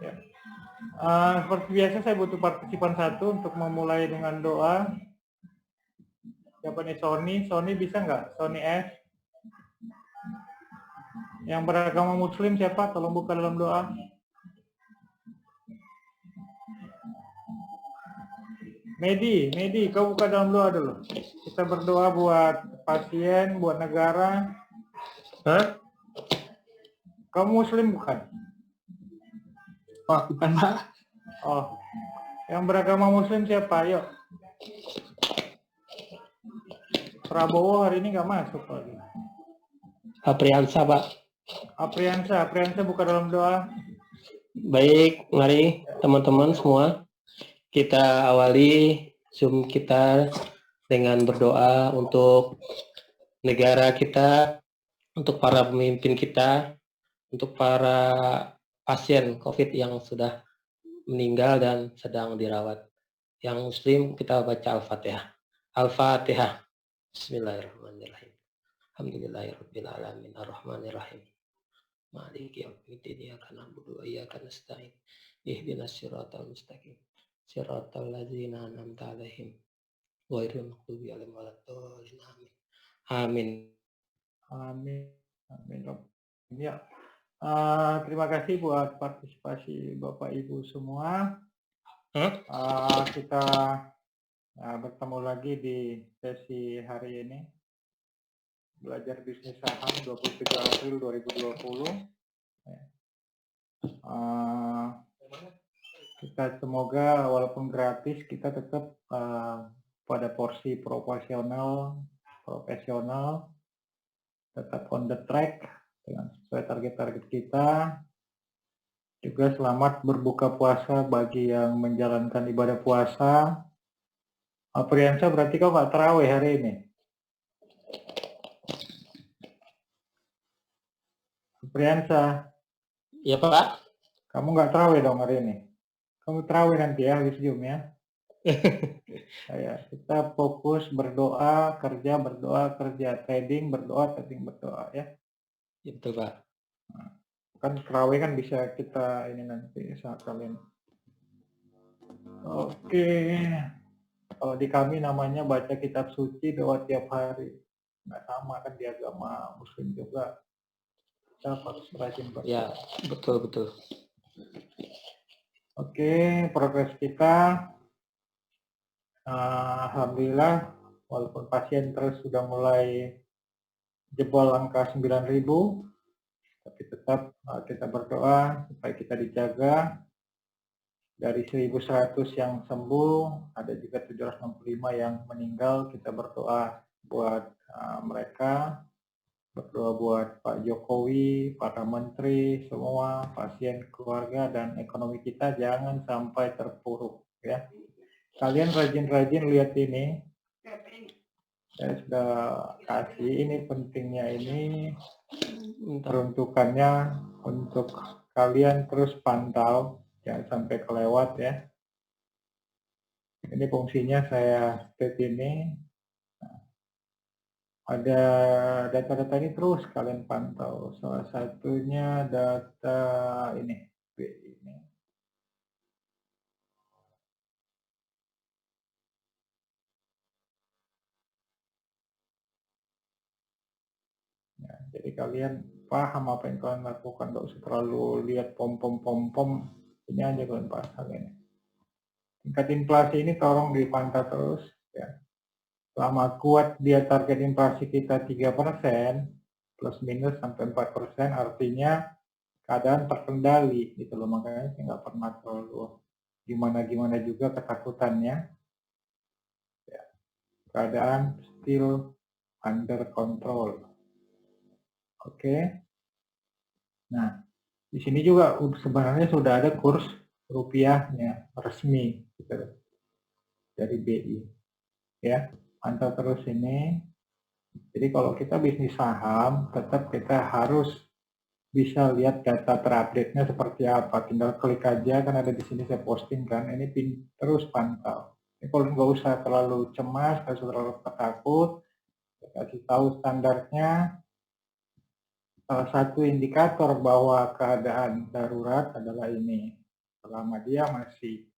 Ya. Seperti biasa saya butuh partisipan satu untuk memulai dengan doa. Siapa nih? Sony bisa nggak? Sony S. Yang beragama Muslim siapa? Tolong buka dalam doa. Medi, kau buka dalam doa dulu. Kita berdoa buat pasien, buat negara. Hah? Kamu Muslim bukan? Oh, bukan, Pak. Oh, yang beragama Muslim siapa? Ayo. Prabowo hari ini nggak masuk lagi. Apriansa, Pak. Apriansa buka dalam doa. Baik, mari teman-teman semua kita awali Zoom kita dengan berdoa untuk negara kita, untuk para pemimpin kita, untuk para pasien COVID yang sudah meninggal dan sedang dirawat. Yang Muslim kita baca Al-Fatihah. Al-Fatihah. Bismillahirrahmanirrahim. Alhamdulillahirabbil alamin arrahmanirrahim. Maliki yaumiddin iyyaka na'budu wa iyyaka nasta'in. Ihdinas siratal mustaqim. Siratal ladzina an'amta 'alaihim ghairil maghdubi 'alaihim waladdallin. Amin. Amin. Ya. Terima kasih buat partisipasi Bapak Ibu semua. Kita bertemu lagi di sesi hari ini. Belajar bisnis saham 23 April 2020. Kita semoga walaupun gratis kita tetap pada porsi profesional, tetap on the track dengan sesuai target-target kita. Juga selamat berbuka puasa bagi yang menjalankan ibadah puasa. Apriansa, berarti kau nggak tarawih hari ini? Apriansa. Ya, Pak. Kamu nggak tarawih dong hari ini? Kamu tarawih nanti ya, habis Zoom ya. Kita fokus berdoa, kerja, trading, berdoa ya. Ya, betul, Pak. Kan tarawih kan bisa kita ini nanti saat kalian. Oke. Kalau di kami namanya baca kitab suci doa tiap hari. Nggak sama kan di agama Muslim juga. Kita harus rajin berdoa. Ya, betul. Oke, progres kita. Alhamdulillah, walaupun pasien terus sudah mulai jebol angka 9.000, tapi tetap kita berdoa supaya kita dijaga. Dari 1.100 yang sembuh, ada juga 765 yang meninggal. Kita berdoa buat mereka, berdoa buat Pak Jokowi, para menteri, semua pasien, keluarga, dan ekonomi kita jangan sampai terpuruk ya. Kalian rajin-rajin lihat ini. Saya sudah kasih ini, pentingnya ini, peruntukannya untuk kalian terus pantau, jangan sampai kelewat ya. Ini fungsinya saya state ini. Ada data-data ini terus kalian pantau. Salah satunya data ini, ini. Ya, jadi kalian paham apa yang kalian lakukan, nggak usah terlalu lihat pom-pom. Ini aja kalian pasang ini. Tingkat inflasi ini tolong dipantau terus ya. Selama kuat dia target inflasi kita 3%, plus minus sampai 4%, artinya keadaan terkendali gitu loh. Makanya saya nggak pernah terlalu gimana juga ketakutannya ya. Keadaan still under control. Oke. Nah, di sini juga sebenarnya sudah ada kurs rupiahnya resmi gitu, dari BI ya. Pantau terus ini. Jadi kalau kita bisnis saham, tetap kita harus bisa lihat data terupdate-nya seperti apa. Tinggal klik aja, kan ada di sini saya posting kan. Ini terus pantau. Ini kalau nggak usah terlalu cemas, nggak usah terlalu takut. Saya kasih tahu standarnya. salah satu indikator bahwa keadaan darurat adalah ini. Selama dia masih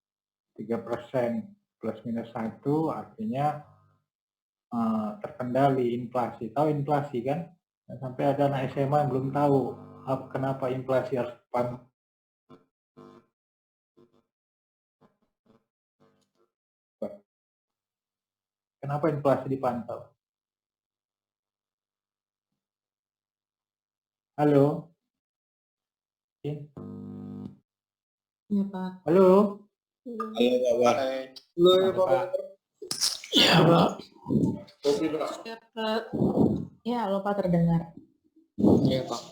3% plus minus 1, artinya terkendali inflasi. Tahu inflasi kan? Sampai ada anak SMA yang belum tahu kenapa inflasi harus kenapa inflasi dipantau. Halo? Ya, Pak. Halo? Halo, Pak. Halo, Pak. Ya, Pak. Ya, Pak. Ya, halo Pak, terdengar. Ya, Pak.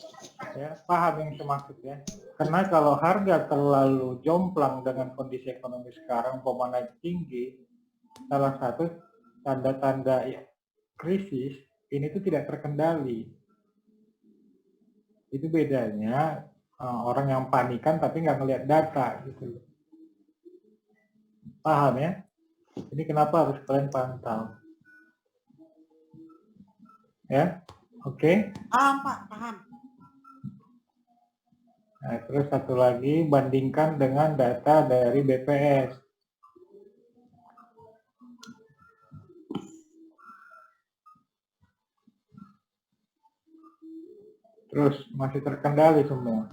Ya, paham yang saya maksud ya. Karena kalau harga terlalu jomplang dengan kondisi ekonomi sekarang, naik tinggi, salah satu tanda-tanda ya, krisis ini tuh tidak terkendali. Itu bedanya orang yang panikan tapi nggak ngelihat data gitu. Paham ya? Ini kenapa harus kalian pantau. Ya, oke? Paham, Pak, paham. Nah, terus satu lagi, bandingkan dengan data dari BPS. Terus masih terkendali semua.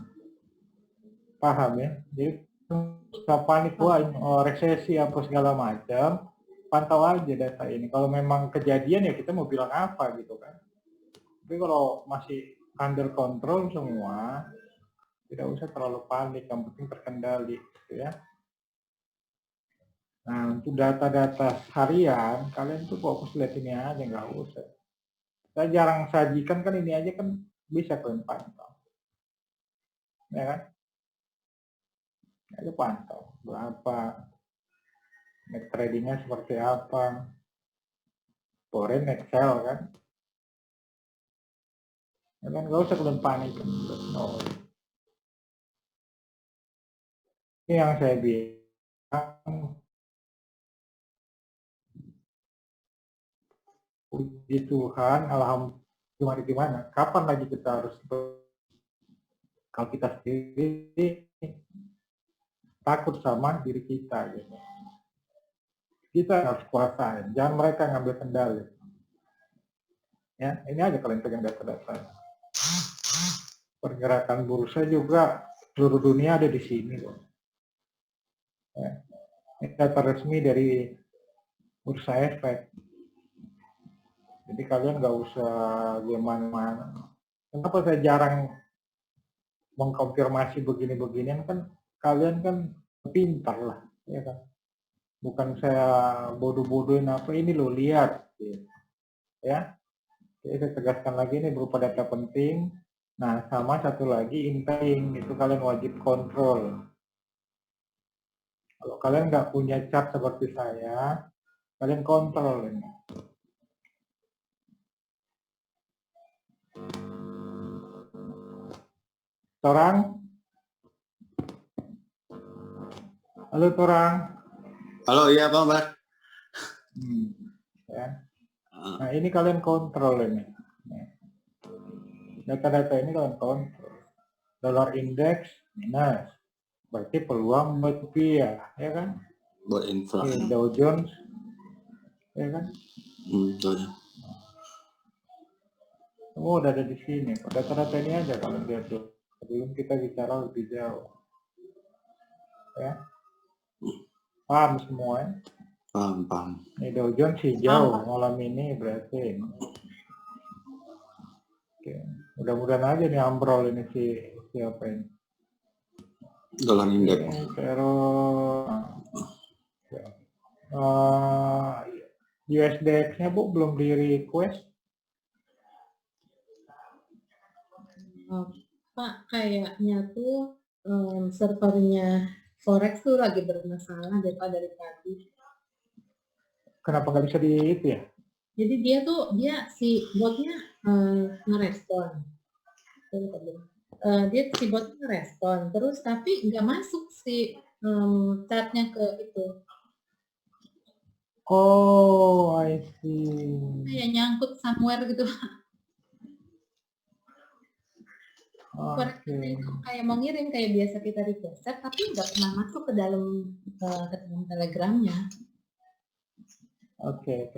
Paham ya? Jadi nggak panik, wah resesi apa segala macam, pantau aja data ini. Kalau memang kejadian ya kita mau bilang apa gitu kan. Tapi kalau masih under control semua, tidak usah terlalu panik, yang penting terkendali gitu ya. Nah, untuk data-data harian, kalian tuh fokus lihat ini aja, nggak usah. Saya jarang sajikan kan, ini aja kan bisa kalian pantau. Ya kan? Aja pantau, berapa, net tradingnya seperti apa, foreign net sell kan. Ya kan, nggak usah kalian panik. No. Ini yang saya bilang, puji Tuhan, alhamdulillah, gimana? Kapan lagi kita harus, kalau kita sendiri takut sama diri kita gitu. Kita harus kuasain, jangan mereka ngambil kendali. Ya, ini aja kalian pegang data-data. Pergerakan bursa juga seluruh dunia ada di sini kok. Ya. Ini data resmi dari Bursa Efek. Jadi kalian nggak usah gimana-mana. Kenapa saya jarang mengkonfirmasi begini-beginian, kan kalian kan pintar lah, ya kan. Bukan saya bodoh-bodohin apa, ini lo lihat, gitu. Ya. Jadi saya tegaskan lagi, ini berupa data penting. Nah, sama satu lagi inputting, itu kalian wajib kontrol. Kalau kalian nggak punya chart seperti saya, kalian kontrol ini. Torang? Halo Torang? Halo, iya Pak Bar. Ya. Nah, ini kalian kontrol ini. Data-data ini kalian kontrol. Dolar indeks minus, berarti peluang buat rupiah, ya kan? Buat inflasi. Dow Jones, ya kan? Betul. Semua udah ada di sini. Data-data ini aja kalian lihat dulu. Sebelum kita bicara lebih jauh. Ya. Paham semua ya? Paham. Ini Dow Jones hijau malam ini berarti. Oke. Mudah-mudahan aja nih ambrol ini siapa ini. Dolar indeks. Terus USDX-nya Bu belum di request. Pak, kayaknya tuh servernya Forex tuh lagi bermasalah dari tadi. Kenapa nggak bisa di itu ya? Jadi dia si botnya ngerespon. Dia si botnya ngerespon, terus tapi nggak masuk si chatnya ke itu. Oh, I see. Kayak nyangkut somewhere gitu. Forex itu kayak mau ngirim kayak biasa kita request, tapi nggak pernah masuk ke dalam Telegramnya. Oke.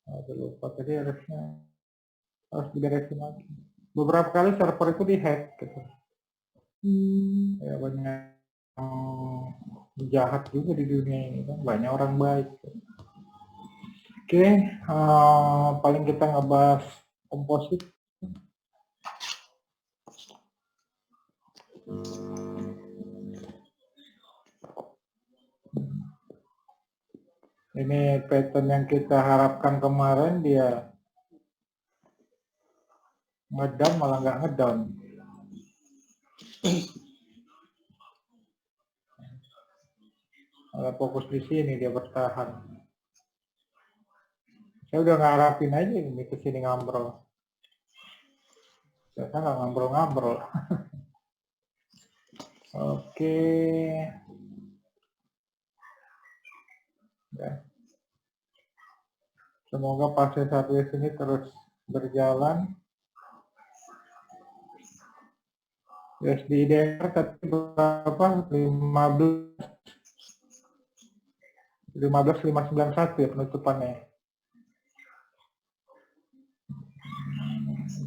Aduh, lupa tadi harus diberesin lagi. Beberapa kali server itu dihack gitu. Ya banyak jahat juga di dunia ini kan, banyak orang baik. Oke, paling kita ngebahas komposit. Ini pattern yang kita harapkan kemarin, dia ngedown malah nggak ngedown. Malah fokus di sini dia bertahan. Saya udah ngarapin aja ini ke sini ngambrol. Saya nggak ngambrol-ngambrol. Oke. Ya. Semoga fase 1S ini terus berjalan. USD IDR tadi berapa? 15.591 ya penutupannya.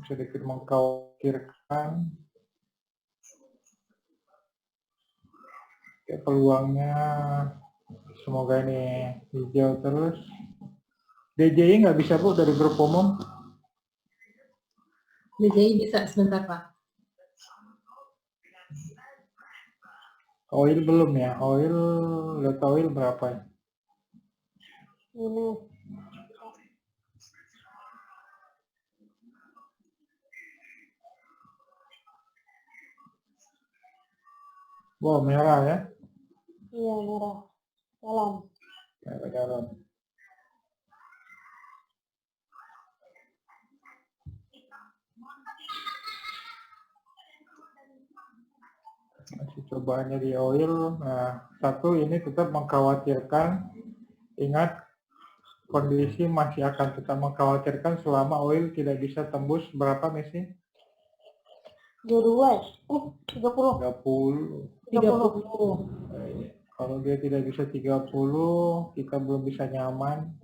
Sedikit mengkhawatirkan. Ya, peluangnya semoga ini hijau terus. DJI nggak bisa Bu dari grup umum? DJI bisa sebentar Pak. Oil belum ya? Oil, lihat oil berapa ya? Ini. Wow, merah ya? Iya merah. Dalam. Merah dalam. Masih cobaannya di oil. Nah, satu ini tetap mengkhawatirkan. Ingat, kondisi masih akan tetap mengkhawatirkan selama oil tidak bisa tembus berapa Messi? 22 30. 30. Kalau dia tidak bisa 30, kita belum bisa nyaman.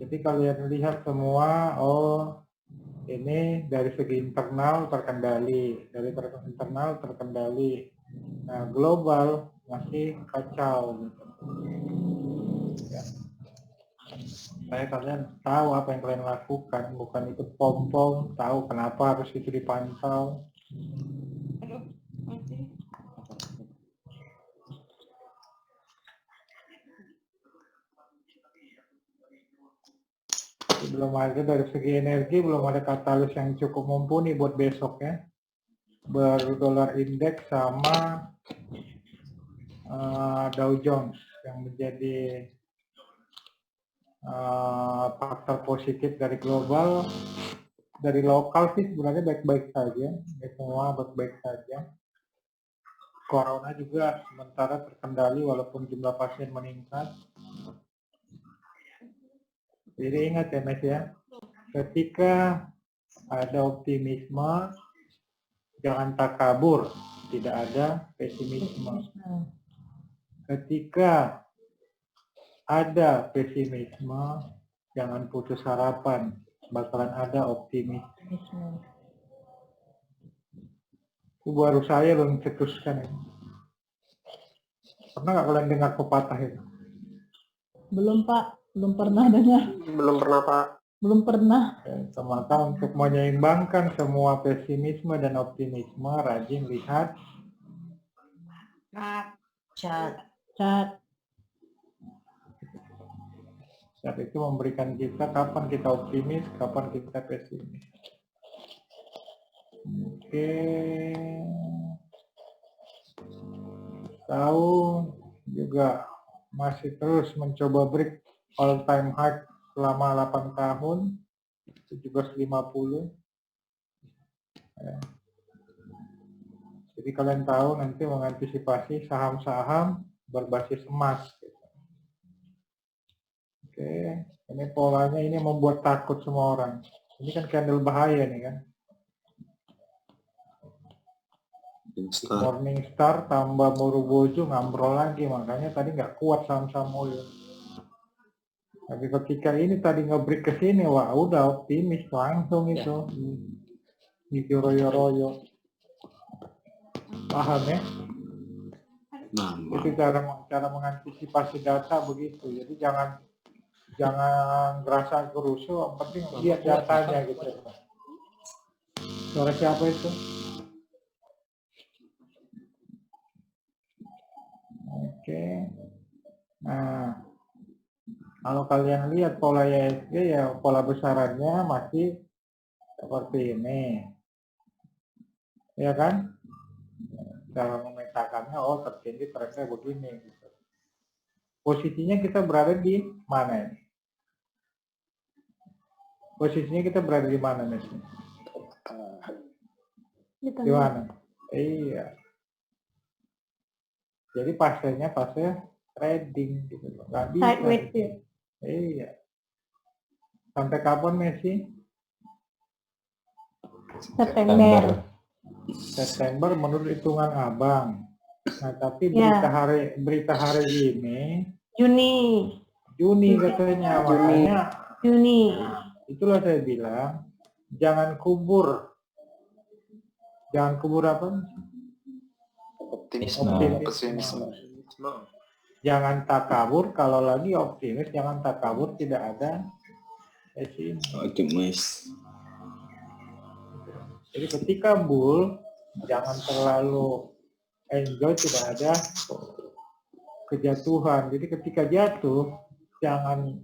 Jadi kalian lihat semua, oh ini dari segi internal terkendali, dari internal terkendali. Nah, global masih kacau gitu. Ya. Supaya kalian tahu apa yang kalian lakukan, bukan ikut pom-pom, tahu kenapa harus itu dipantau. Belum ada dari segi energi, belum ada katalis yang cukup mumpuni buat besok ya. Berdolar indeks sama Dow Jones yang menjadi faktor positif dari global. Dari lokal sih sebenarnya baik-baik saja, semua baik-baik saja. Corona juga sementara terkendali walaupun jumlah pasien meningkat. Jadi ingat ya Mas ya, ketika ada optimisme, jangan takabur, tidak ada pesimisme. Ketika ada pesimisme, jangan putus harapan, bakalan ada optimisme. Itu baru saya belum cetuskan. Pernah nggak kalian dengar pepatah itu? Belum Pak, belum pernah dengar. Belum pernah Pak. Belum pernah. Maka untuk menyeimbangkan semua pesimisme dan optimisme, rajin lihat Cat. Saat itu memberikan kita kapan kita optimis, kapan kita pesimis. Oke. Tahu juga masih terus mencoba break all time high selama 8 tahun 1750. Ya. Jadi kalian tahu nanti mengantisipasi saham-saham berbasis emas. Oke, ini polanya ini membuat takut semua orang. Ini kan candle bahaya nih kan. Instar. Morningstar tambah Marubozu ngambrol lagi, makanya tadi nggak kuat saham-saham oil. Tapi ketika ini tadi nge-break ke sini, wah udah optimis langsung itu. Gitu royo-royo. Paham ya? Nah, Itu cara mengantisipasi data begitu. Jadi jangan gerasa gerusu, yang penting lihat datanya gitu. Suara siapa itu? Oke. Nah, kalau kalian lihat pola IHSG ya pola besarannya masih seperti ini. Ya kan? Cara memetakannya, oh tertinggi trendnya begini. Gitu. Posisinya kita berada di mana ini? Posisinya kita berada di mana nih? Di mana? Iya. Jadi fasenya fase trading gitu loh. Nggak bisa. Sideways ya. Iya. Sampai kapan Messi? September menurut hitungan abang. Nah tapi berita hari ini Juni katanya. Makanya itulah saya bilang jangan kubur apa? Optimisme. Jangan takabur, kalau lagi optimis jangan takabur, tidak ada optimis. Jadi ketika bull jangan terlalu enjoy, tidak ada kejatuhan. Jadi ketika jatuh jangan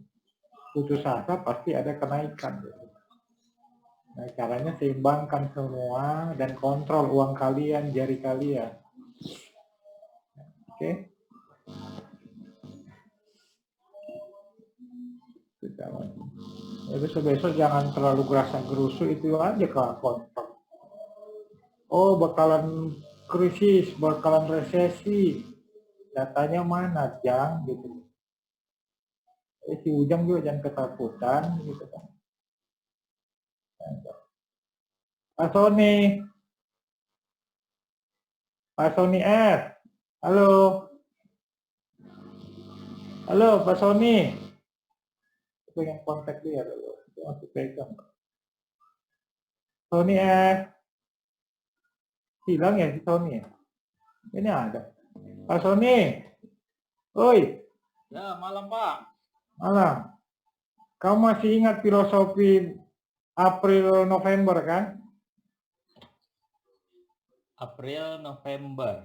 putus asa, pasti ada kenaikan. Nah, caranya seimbangkan semua dan kontrol uang kalian, jari kalian. Oke. Ya, besok jangan terlalu gerasa gerusu, itu aja kalau kontrol. Oh, bakalan krisis, bakalan resesi. Datanya mana, Jang, gitu. Si Ujang juga jangan ketakutan, gitu kan. Pak Sony F. Halo Pak Sony. Pengen kontak dia dulu. Masih pegang. Sony F. Hilang ya si Sony ya? Ini ada. Pak Sony. Oi. Ya, malam Pak. Malam. Kamu masih ingat filosofi April November kan? April November.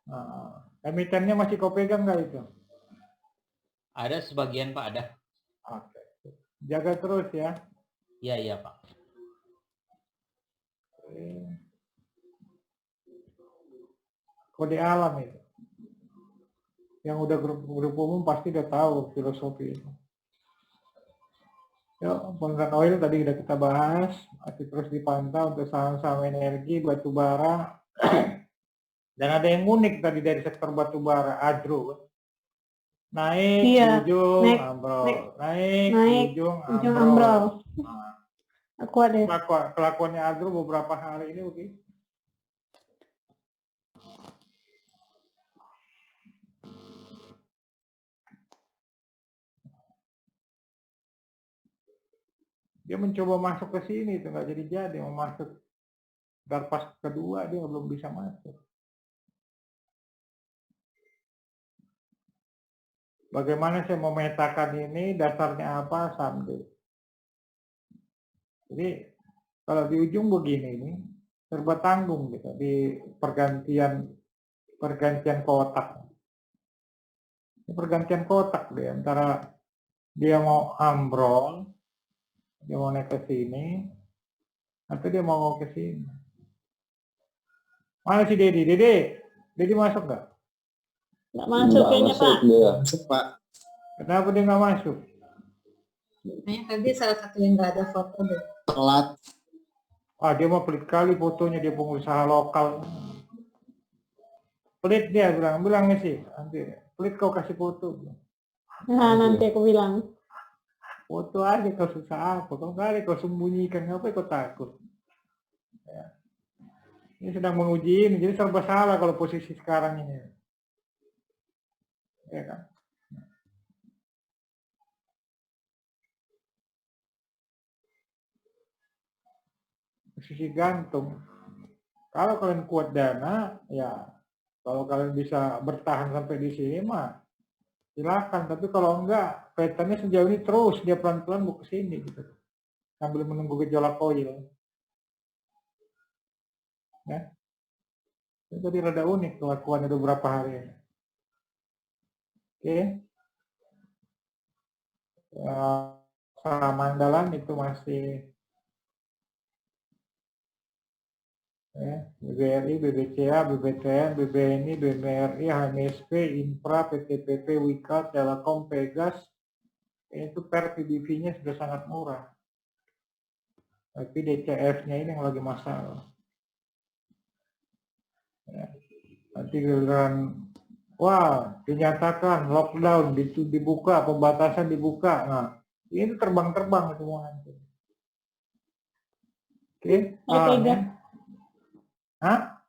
Nah, emitennya masih kau pegang nggak itu? Ada sebagian Pak, ada. Oke. Jaga terus ya. Iya Pak. Kode alam itu. Yang udah grup umum pasti udah tahu filosofi itu. Ya, penggunaan oil tadi udah kita bahas, masih terus dipantau untuk saham-saham energi, batu bara. Dan ada yang unik tadi dari sektor batu bara, Adro. Naik, ujung, ambrol. Naik, ujung, ambrol. Nah, Aku ada. Kelakuannya Adro beberapa hari ini begitu. Dia mencoba masuk ke sini itu nggak jadi, mau masuk garpas kedua dia belum bisa masuk. Bagaimana saya memetakan ini, dasarnya apa, sampai. Jadi kalau di ujung begini ini serba tanggung gitu di pergantian kotak. Ini pergantian kotak deh antara dia mau ambrol, dia mau naik ke sini, atau dia mau ke sini. Mana si Dedi masuk nggak? Nggak masuk kayaknya Pak. Masuk Pak. Kenapa dia nggak masuk? Kayaknya tadi salah satu yang nggak ada foto deh. Telat. Dia mau pelit kali fotonya, dia pengusaha lokal. Pelit dia bilangnya sih, nanti pelit kau kasih foto. Nah, nanti aku bilang. Foto aja, kau susah apa? Kau nggak ada, kau sembunyikan, ngapain kau takut? Ya. Ini sedang menguji ini, jadi serba salah kalau posisi sekarang ini. Ya kan? Posisi gantung. Kalau kalian kuat dana, ya kalau kalian bisa bertahan sampai di sini mah silakan. Tapi kalau enggak, patternnya sejauh ini terus dia pelan-pelan mau ke sini gitu. Sambil menunggu gejolak oil. Ya. Itu tadi rada unik kelakuannya beberapa hari ini. Oke. Saham andalan itu masih BBRI, BBCA, BBTN, BBNI, BMRI, HMSP, Infra, PTPP, Wika, Telekom, Pegas, itu per PBV-nya sudah sangat murah. Tapi DCF-nya ini yang lagi masalah. Ya. Nanti giliran, wah, dinyatakan lockdown, dibuka, pembatasan dibuka. Nah, ini terbang-terbang semua nanti. Oke, hah?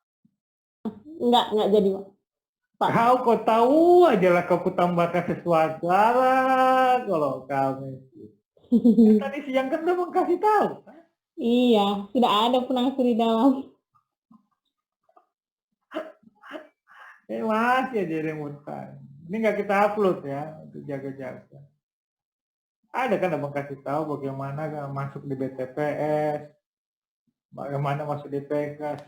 Enggak jadi, Pak. Kau tahu aja lah kau tambahkan sesuatu. Alah, kalau kami. Tadi siang kan udah mau kasih tahu. Iya, sudah ada penangsu di dalam. Masih aja remotan. Ini nggak kita upload ya, untuk jaga-jaga. Ada kan abang kasih tahu bagaimana masuk di BTPS, bagaimana masuk di Pegas.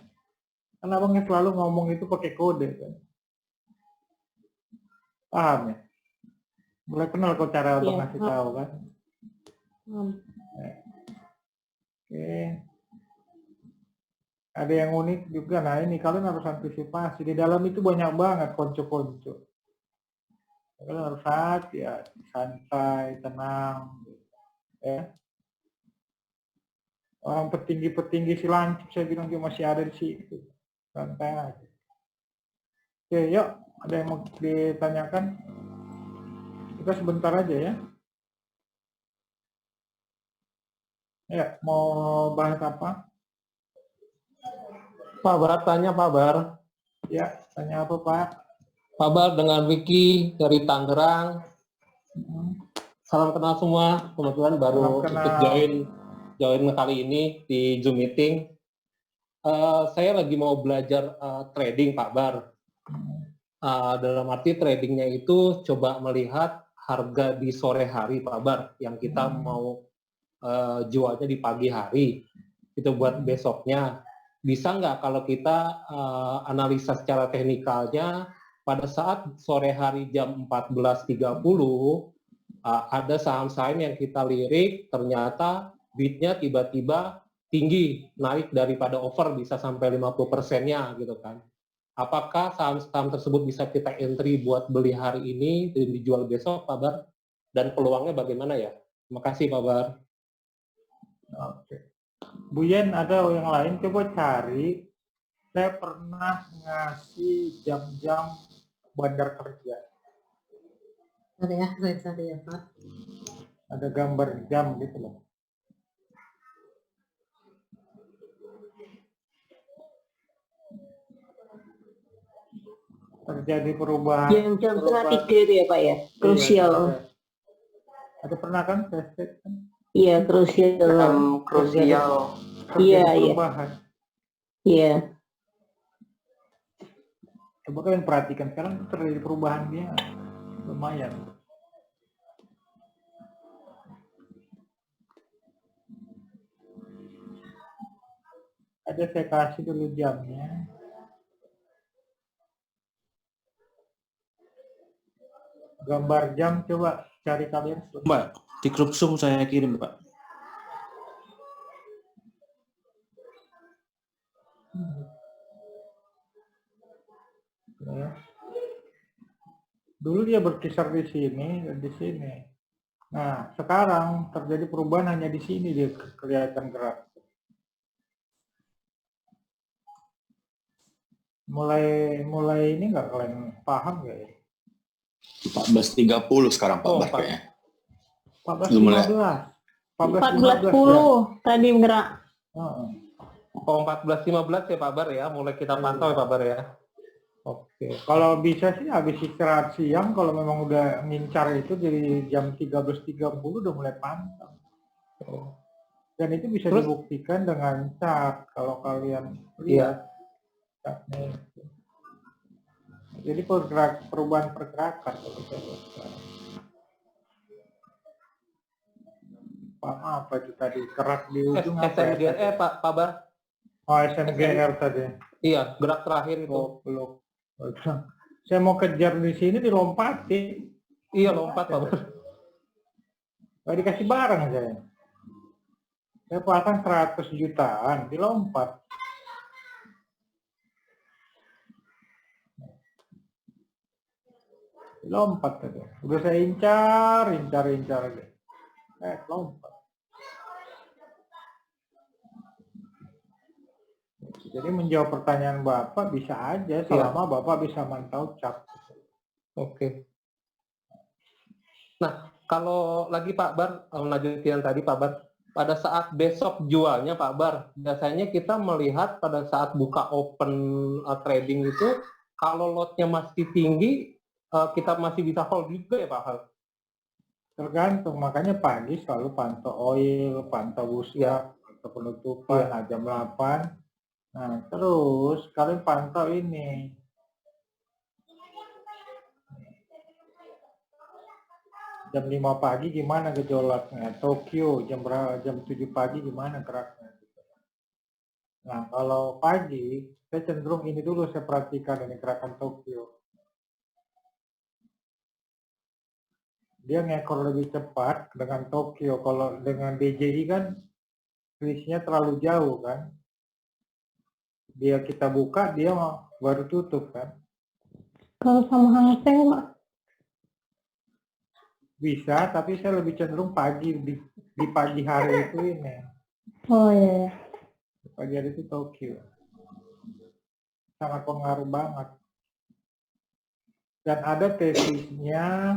Karena abangnya selalu ngomong itu pakai kode kan. Paham ya? Mulai kenal kok cara abang ngasih tahu kan. Oke. Ada yang unik juga. Nah ini kalian harus antisipasi. Di dalam itu banyak banget konco-konco. Kalian harus hati ya, santai, tenang. Ya. Orang petinggi-petinggi si lancip saya bilang dia masih ada di situ. Santai aja. Oke, yuk. Ada yang mau ditanyakan? Kita sebentar aja ya. Ya, mau bahas apa? Pak Bar tanya, Pak Bar. Ya, tanya apa Pak? Pak Bar dengan Vicky dari Tangerang. Salam kenal semua. Kebetulan baru ikut join kali ini di Zoom meeting. Saya lagi mau belajar trading, Pak Bar. Dalam arti tradingnya itu coba melihat harga di sore hari, Pak Bar, yang kita mau jualnya di pagi hari. Itu buat besoknya. Bisa nggak kalau kita analisa secara teknikalnya pada saat sore hari jam 14.30 ada saham-saham yang kita lirik ternyata bidnya tiba-tiba tinggi, naik daripada over bisa sampai 50%-nya gitu kan. Apakah saham-saham tersebut bisa kita entry buat beli hari ini dan dijual besok, Pak Bar? Dan peluangnya bagaimana ya? Terima kasih, Pak Bar. Oke. Bu Yen, ada yang lain coba cari. Saya pernah ngasih jam-jam bandar kerja. Ada ya, saya cari ya Pak. Ada gambar jam gitu loh. Terjadi perubahan. Yang jam setengah 3 itu ya Pak ya, krusial. Iya, ada pernah kan tested kan? Iya, krusial. Krusial. Iya, iya. Iya. Coba kalian perhatikan sekarang terjadi perubahan dia lumayan. Ada saya kasih dulu jamnya. Gambar jam coba cari kalian. Mbak, di grup Zoom saya kirim, Pak. Ya. Dulu dia berkisar di sini dan di sini. Nah, sekarang terjadi perubahan hanya di sini dia kelihatan gerak. Mulai ini nggak kalian paham nggak ya? 14.30 sekarang Pak Bar kayaknya. 14.15. 14.10 tadi bergerak. Oh 14.15 ya Pak Bar ya, mulai kita pantau ya Pak Bar ya. Oke. Kalau bisa sih habis istirahat siang, kalau memang udah ngincar itu dari jam 13.30 udah mulai pantau. Dan itu bisa Terus? dibuktikan dengan chart kalau kalian Iya. lihat chartnya itu. Jadi perubahan pergerakan kalau saya buat sekarang. Apa itu tadi kerak di ujung apa ya? SMGR Pak Bar. Oh SMGR tadi. Iya, gerak terakhir itu. Belum. Saya mau kejar di sini dilompatin. Iya, lompat Pak Bar. Gak dikasih barang saya. Saya pasang 100 jutaan, dilompat. Dilompat tadi. Udah saya incar aja. Lompat. Jadi menjawab pertanyaan Bapak bisa aja selama Bapak bisa mantau chart. Oke. Nah, kalau lagi Pak Bar, lanjutin tadi Pak Bar, pada saat besok jualnya Pak Bar, biasanya kita melihat pada saat buka open trading itu, kalau lotnya masih tinggi, kita masih bisa hold juga ya Pak Bar? Tergantung, makanya pagi selalu pantau oil, pantau bursa, pantau penutupan, jam 8. Nah, terus kalian pantau ini. Jam 5 pagi gimana gejolaknya? Tokyo jam 7 pagi gimana geraknya? Nah, kalau pagi saya cenderung ini dulu saya perhatikan ini gerakan Tokyo. Dia ngekor lebih cepat dengan Tokyo. Kalau dengan DJI kan risknya terlalu jauh kan. Dia kita buka, dia baru tutup kan. Kalau sama Hang Seng, Mak? Bisa, tapi saya lebih cenderung pagi di pagi hari itu ini. Oh iya. Di pagi hari itu Tokyo. Sangat pengaruh banget. Dan ada tesisnya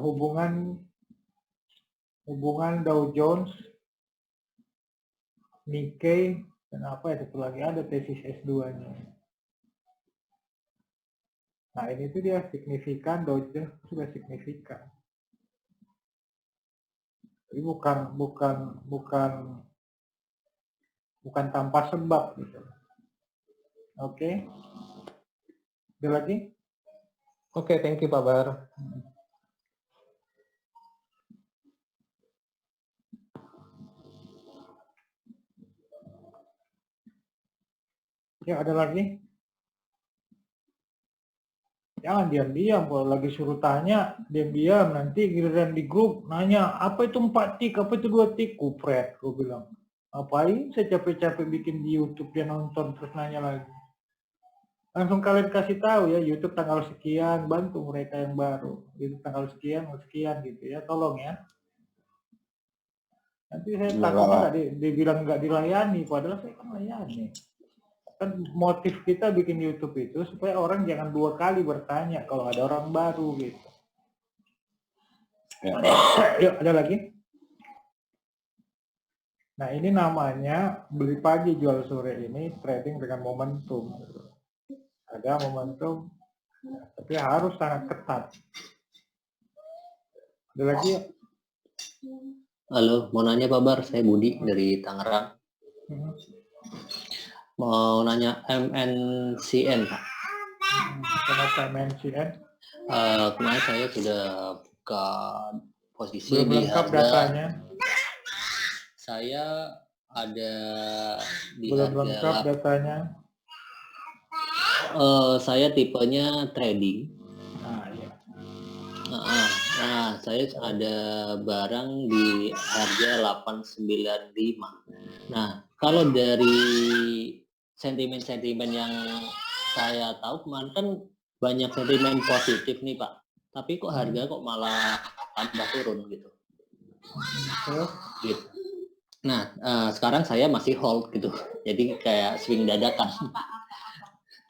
hubungan Dow Jones, Nikkei, dan apa ya satu lagi ada tesis S2-nya. Nah ini tuh dia signifikan, Dow Jones sudah signifikan. Jadi bukan tanpa sebab gitu. Oke. Ada lagi? Oke, thank you Pak Bar. Ya ada lagi? Jangan diam-diam, kalau lagi suruh tanya diam-diam, nanti giliran di grup nanya apa itu 4 tik, apa itu 2 tik, kupret, gue bilang. Ngapain saya capek-capek bikin di YouTube dia nonton terus nanya lagi. Langsung kalian kasih tahu ya, YouTube tanggal sekian, bantu mereka yang baru. YouTube tanggal sekian gitu ya, tolong ya. Nanti saya takutnya dibilang nggak dilayani, padahal saya kan layani. Kan motif kita bikin YouTube itu supaya orang jangan 2 kali bertanya kalau ada orang baru gitu. Ya. Yuk, ada lagi? Nah ini namanya beli pagi jual sore ini trading dengan momentum. Ada momentum, tapi harus sangat ketat. Ada lagi? Halo, mau nanya Pak Bar, saya Budi dari Tangerang. Mau nanya MNCN Pak. Kenapa MNCN? Kemarin saya sudah buka posisi belum di lengkap harga. Datanya. Saya ada di belum harga. Lengkap datanya. Saya tipenya trading. Iya. Nah, saya ada barang di harga 895. Nah, kalau dari sentimen-sentimen yang saya tahu kemarin kan banyak sentimen positif nih Pak, tapi kok harga kok malah tambah turun gitu. Gitu. Nah, sekarang saya masih hold gitu, jadi kayak swing dadakan.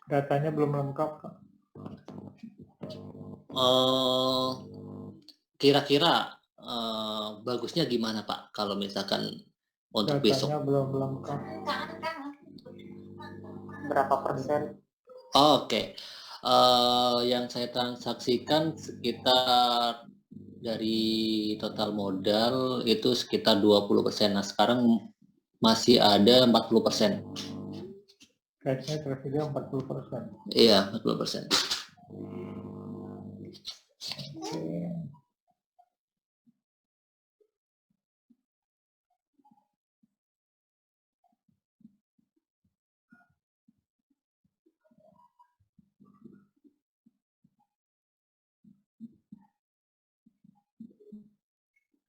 Datanya belum lengkap Kak. Kira-kira bagusnya gimana Pak kalau misalkan untuk besok. Datanya belum lengkap. Berapa persen? Oke. Yang saya transaksikan sekitar dari total modal itu sekitar 20%. Nah, sekarang masih ada 40%. Cashnya tersedia 40%. Iya, 40%. Oke.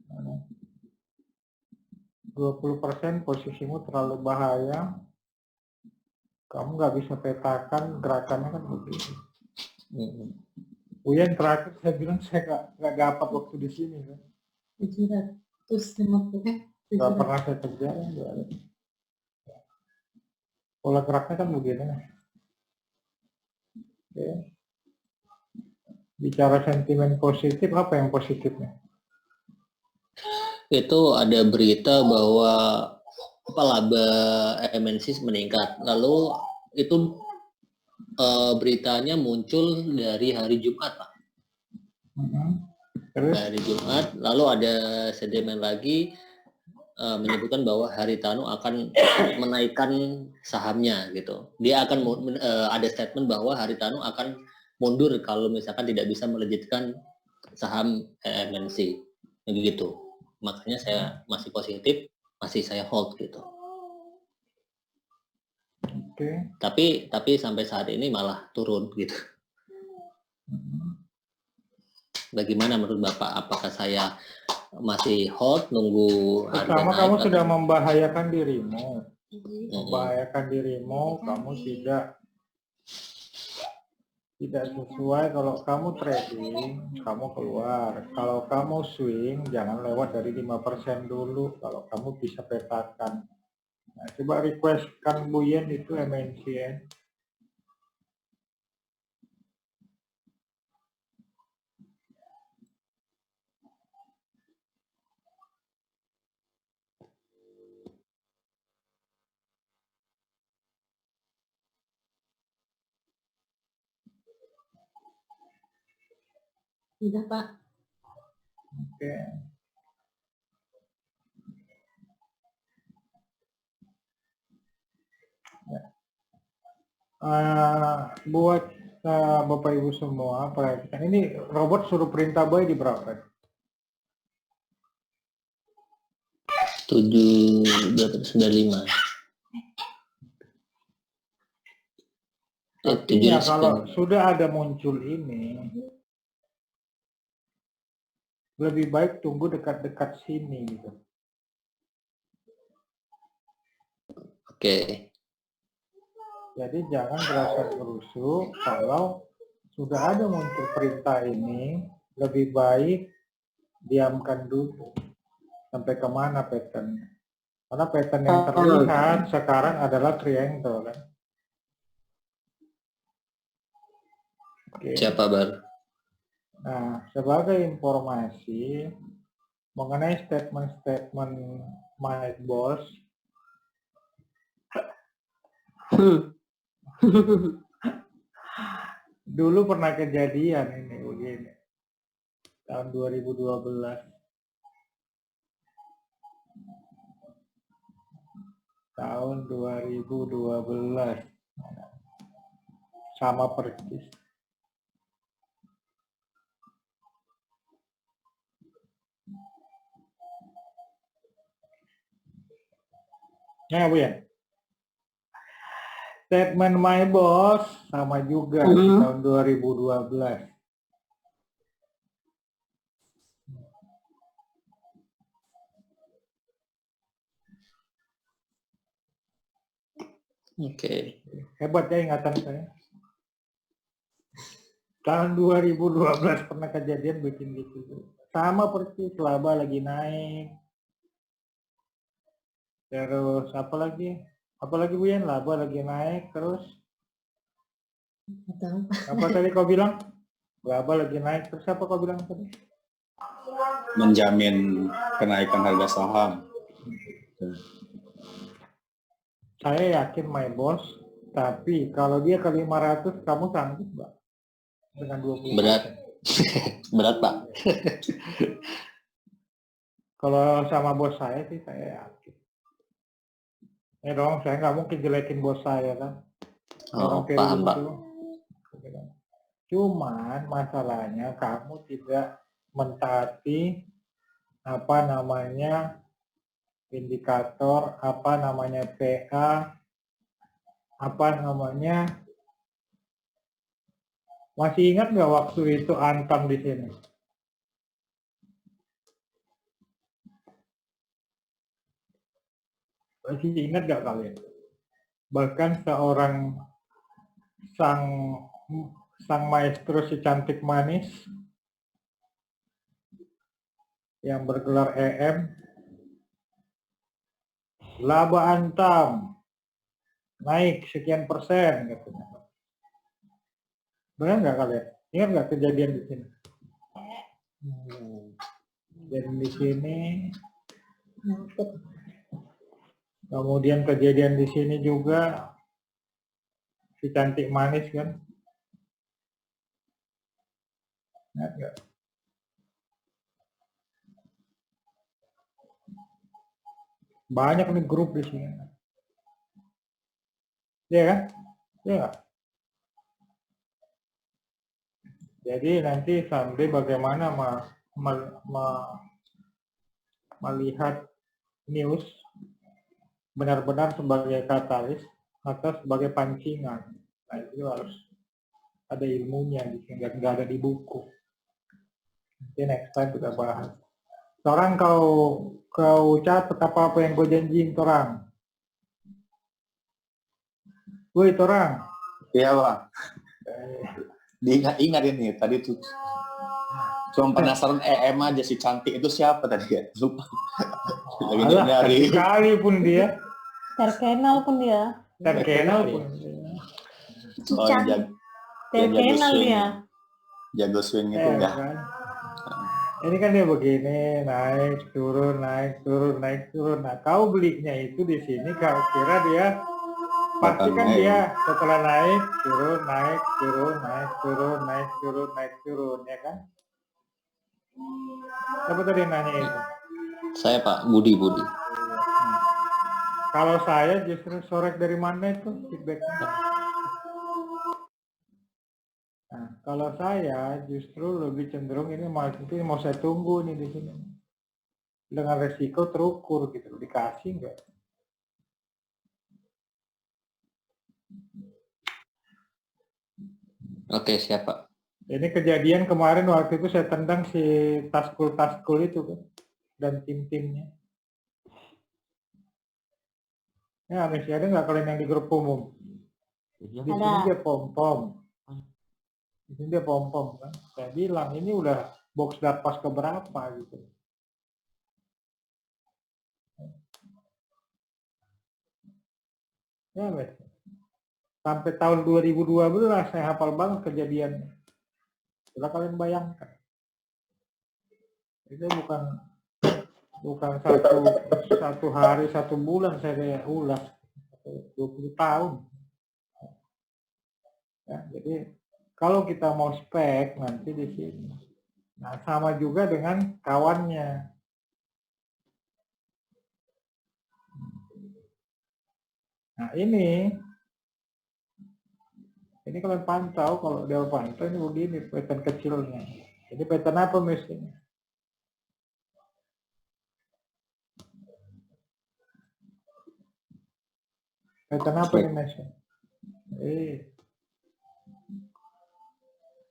Mana? 20% posisimu terlalu bahaya. Kamu nggak bisa petakan gerakannya kan begitu. Uyan terakhir saya bilang saya nggak dapat waktu di sini kan. 750 Nggak pernah saya kerjain. Pola geraknya kan begini. Oke. Bicara sentimen positif, apa yang positifnya? Itu ada berita bahwa laba MNC meningkat. Lalu itu beritanya muncul dari hari Jumat, Pak. Terus? Dari Jumat, lalu ada sentimen lagi menyebutkan bahwa Haritanu akan menaikkan sahamnya gitu. Dia akan ada statement bahwa Haritanu akan mundur kalau misalkan tidak bisa melejitkan saham MNC begitu. Makanya saya masih positif, masih saya hold gitu. Oke. Tapi sampai saat ini malah turun gitu. Bagaimana menurut Bapak? Apakah saya masih hold nunggu harga Pertama naik? kamu atau- sudah membahayakan dirimu. Membahayakan dirimu, kamu tidak sesuai. Kalau kamu trading, kamu keluar. Kalau kamu swing, jangan lewat dari 5% dulu. Kalau kamu bisa petakan. Nah, coba requestkan Bu Yen itu MNC ya. Tidak, Pak. Oke. Ya. Buat Bapak Ibu semua, perhatikan ini robot suruh perintah buy di berapa? 795. Artinya kalau sudah ada muncul ini, lebih baik tunggu dekat-dekat sini gitu. Oke. Jadi jangan berasa gerusuk kalau sudah ada muncul perintah ini, lebih baik diamkan dulu sampai kemana pattern. Karena pattern yang terlihat sekarang adalah triangle kan. Oke. Siapa baru? Nah, sebagai informasi mengenai statement-statement my boss, dulu pernah kejadian ini begini, tahun 2012. Tahun 2012. Sama persis. Ya, Bu ya. Statement my boss sama juga di tahun 2012. Oke. Hebat ya ingatan saya. Tahun 2012 pernah kejadian bikin gitu. Sama persis, laba lagi naik. Terus apa lagi? Apalagi Bu Yen, laba lagi naik terus. Apa tadi kau bilang? Laba lagi naik terus apa kau bilang tadi? Menjamin kenaikan harga saham. Saya yakin my boss, tapi kalau dia ke 500, kamu sanggup nggak? Dengan 20%. Berat. Berat, Pak. Kalau sama bos saya sih saya yakin. Ya dong, saya nggak mungkin jelekin bos saya kan. Oh, Orang kayak paham, Pak. gitu. Cuman masalahnya kamu tidak mentaati apa namanya indikator, apa namanya PA, apa namanya. Masih ingat nggak waktu itu Antam di sini? Masih ingat nggak kalian? Bahkan seorang sang maestro si cantik manis yang bergelar EM, laba Antam naik sekian persen katanya. Benar nggak kalian? Ingat nggak kejadian di sini? Dan di sini, kemudian kejadian di sini juga si cantik manis kan? Ingat nggak? Banyak nih grup di sini. Iya kan? Iya nggak? Jadi nanti sampai bagaimana melihat news benar-benar sebagai katalis atau sebagai pancingan. Nah itu harus ada ilmunya, nggak ada di buku. Nanti next time kita bahas. Torang kau catat apa yang gue janjiin torang. Woi torang. Iya, Bang. Diingat-ingat ini tadi tuh. Cuma penasaran EM aja si cantik itu siapa tadi ya? Lupa. Lagi nyari. Sekali pun dia. Terkenal pun dia. Terkenal pun. Oh, Terkenal dia. Jago swing itu ya. Kan? Ini kan dia begini, naik, turun, naik, turun, naik, turun. Nah, kau belinya itu di sini kau kira dia pasti kan dia setelah naik, turun, naik, turun, naik, turun, naik, turun, naik, turun, ya kan? Siapa tadi yang nanya itu? Saya, Pak. Budi. Kalau saya justru sorek dari mana itu feedbacknya? Nah, kalau saya justru lebih cenderung ini mau saya tunggu nih di sini. Dengan resiko terukur gitu, dikasih enggak? Oke, siap, Pak. Ini kejadian kemarin waktu itu saya tendang si Taskul itu kan dan tim-timnya. Ya masih ada nggak kalian yang di grup umum? Di sini dia pom-pom. Di sini dia pom-pom kan. Saya bilang ini udah box darpas keberapa gitu. Ya mas. Sampai tahun 2012 saya hafal banget kejadiannya. Coba kalian bayangkan. Itu bukan satu hari, satu bulan saya ulas. 20 tahun. Ya, jadi kalau kita mau spek nanti di sini. Nah, sama juga dengan kawannya. Nah, ini kalian pantau, kalau dia pantau ini begini pattern kecilnya. Jadi pattern apa misalnya? Pattern apa ini misalnya?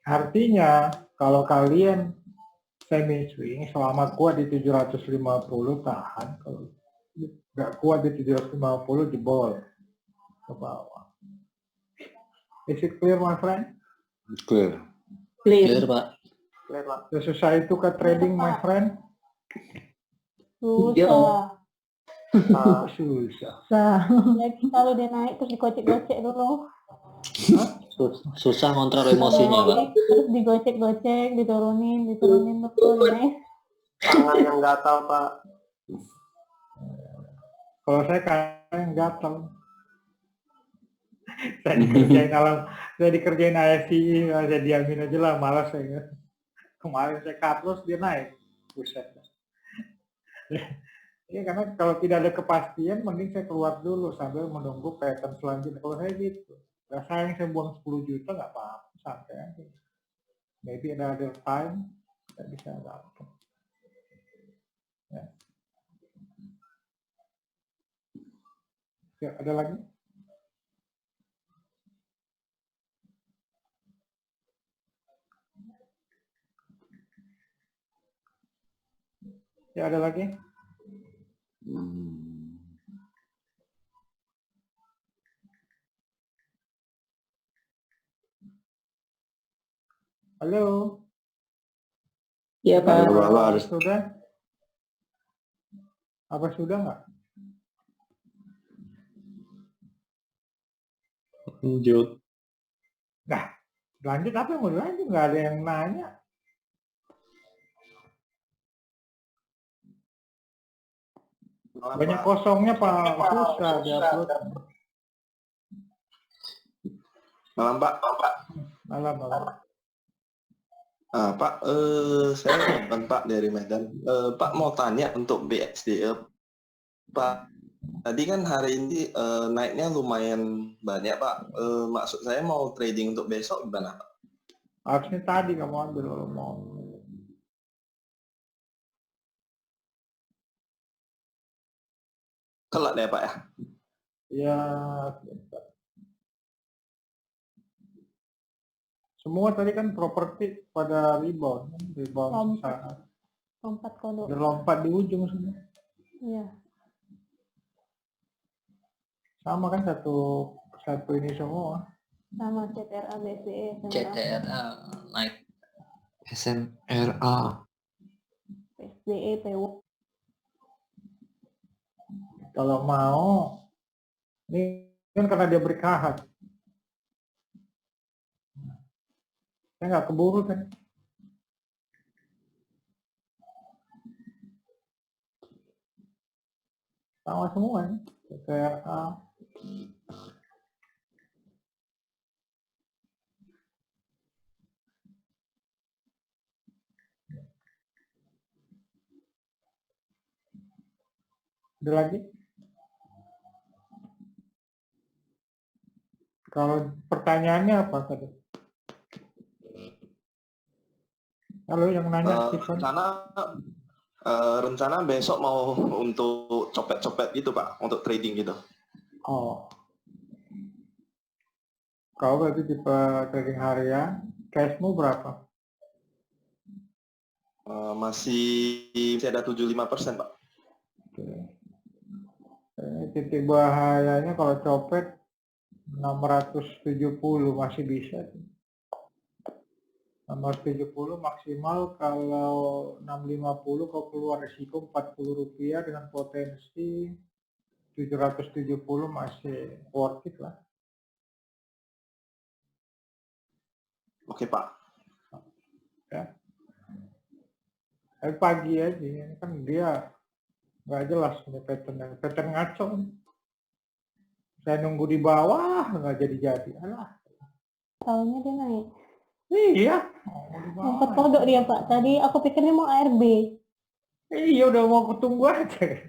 Artinya kalau kalian semi swing selama kuat di 750 tahan, kalau nggak kuat di 750 jebol ke bawah. Is it clear, my friend? Clear. Clear, Pak. Clear, Pak. Susah itu ke trading, my friend? Susah. Susah. Lagi kalau dia naik terus digocek-gocek dulu. Susah kontrol emosinya, Pak. Terus digocek-gocek, diturunin dulu naik. Tangan yang gatal, Pak. Kalau saya kadang gatal. Saya dikerjain IFCI, saya diamin aja lah, malas saya. Kemarin saya cut loss dia naik, buset. Iya, karena kalau tidak ada kepastian, mending saya keluar dulu sambil menunggu pattern selanjutnya. Kalau saya gitu, nggak sayang saya buang 10 juta nggak apa-apa, santai aja. Maybe another time saya bisa dapat. Ya. Ya, ada lagi? Ya, ada lagi? Halo? Iya, Pak. Sudah? Apa sudah nggak? Lanjut. Nah, lanjut apa yang mau dilanjut? Nggak ada yang nanya. Banyak kosongnya Pak, susah diupload. Malam Pak. Malam. Pak, saya bukan Pak dari Medan. Pak mau tanya untuk BXDE. Pak, tadi kan hari ini naiknya lumayan banyak Pak. Maksud saya mau trading untuk besok gimana Pak? Harusnya tadi kamu ambil kalau mau. Kelak deh Pak ya? Ya, semua tadi kan properti pada rebound saat Lompat kodok. berlompat di ujung semua. Iya. Sama kan satu ini semua. Sama CTRA, BSDE, CTRA naik. SMRA. BSDE, PW. Kalau mau, ini kan karena dia berkahat. Saya nggak keburu kan. Sama semua ya. CTRA. Ada lagi? Kalau pertanyaannya apa tadi? Halo yang nanya Stephen. Rencana besok mau untuk copet-copet gitu Pak, untuk trading gitu. Oh. Kau berarti tipe trading harian, cashmu berapa? Masih ada 75% Pak. Oke. Titik bahayanya kalau copet 670 masih bisa. 670 maksimal, kalau 650 kau keluar risiko 40 rupiah dengan potensi 770 masih worth it lah. Oke Pak. Ya. Tapi pagi aja, ini kan dia nggak jelas ini pattern ngaco. Saya nunggu di bawah nggak jadi. Alah. Tahunya dia naik. Iya. Lompat kodok dia Pak. Tadi aku pikirnya mau ARB. Iya udah mau ketunggu aja.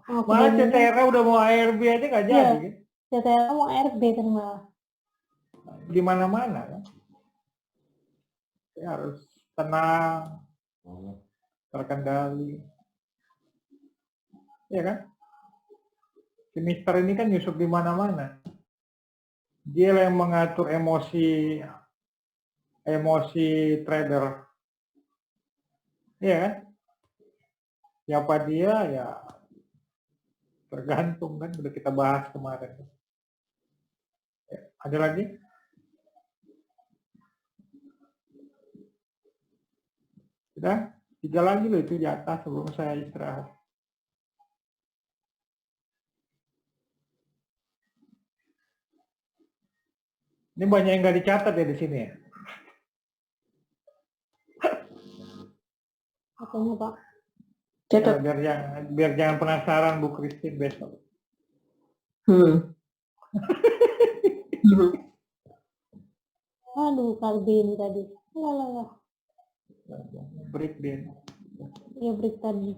Aku Malah bilangnya, CTRA udah mau ARB aja nggak Iya. jadi kan? CTRA mau ARB tadi malah. Di mana-mana kan. Ya, harus tenang, terkendali. Iya kan? Si Mister ini kan nyusup di mana-mana. Dia yang mengatur emosi trader. Iya kan? Siapa dia ya tergantung kan, udah kita bahas kemarin. Ya, ada lagi? Sudah? 3 lagi loh itu di atas sebelum saya istirahat. Ini banyak yang nggak dicatat ya di sini ya. Apanya Pak? Ya, biar jangan penasaran Bu Christine besok. Aduh, Kalbin tadi. Lah. Break din. Ya break tadi.